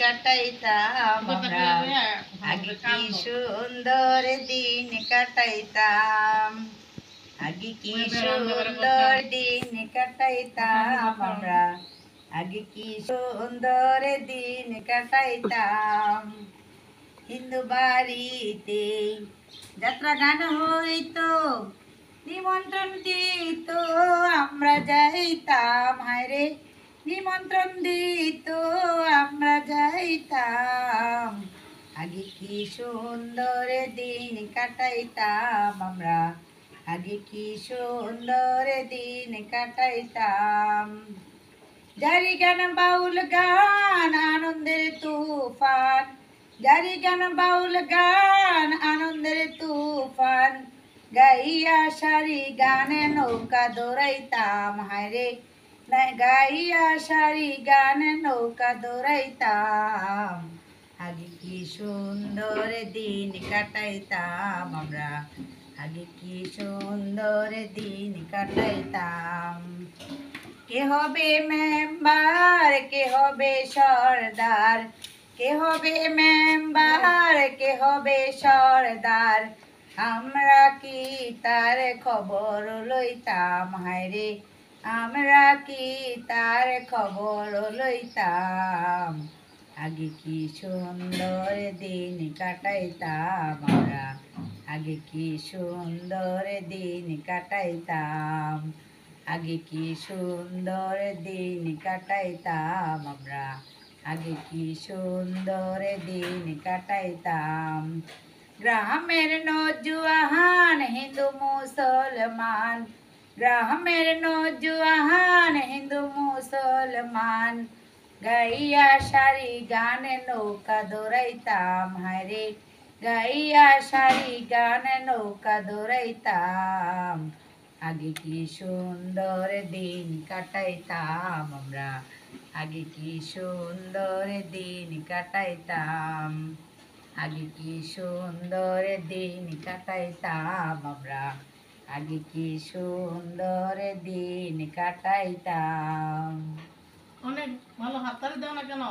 কাটাইতাম আমরা, আগে কি সুন্দর দিন কাটাইতাম, আগে কি সুন্দর দিন কাটাইতাম আমরা, আগে কি সুন্দর দিন কাটাইতাম। হিন্দু বাড়িতে যাত্রা গান হইতো, নিমন্ত্রণ দিত আমরা যাইতাম, হায়রে নিমন্ত্রণ দিত আমরা যাইতাম। আগে কি সুন্দর দিন কাটাইতাম আমরা, আগে কি সুন্দর দিন কাটাইতাম। জারি গান বাউল গান আনন্দের তুফান, জারি গান বাউল গান আনন্দের তুফান, গাইয়া সারি গানে নৌকা দৌড়াইতাম, হায়রে গাইয়া সারি গানে নৌকা দৌড়াইতাম। আগে কি সুন্দর দিন কাটাইতাম আমরা, আগে কি সুন্দর দিন কাটাইতাম। কে হবে মেম্বার, কে হবে সর্দার, কে হবে মেম্বার, কে হবে সর্দার, আমরা কি তার খবর লইতাম, হায়রে আমরা কি তার খবর লইতাম। আগে কি সুন্দর দিন কাটাইতাম আমরা, আগে কি সুন্দর দিন কাটাইতাম, আগে কি সুন্দর দিন কাটাইতাম আমরা, আগে কি সুন্দর দিন কাটাইতাম। গ্রামের নৌজওয়ান হিন্দু মুসলমান, গ্রামের নৌজওয়ান হিন্দু মুসলমান, গাইয়া সারি গানে নৌকা দৌড়াইতাম, হায়রে গাইয়া সারি গানে নৌকা দৌড়াইতাম। আগে কি সুন্দর দিন কাটাইতাম আমরা, আগে কি সুন্দর দিন কাটাইতাম, আগে কি সুন্দর দিন কাটাইতাম আমরা, আগে কি সুন্দর দিন কাটাইতাম। অনেক ভালো হাততালি দাও না কেন?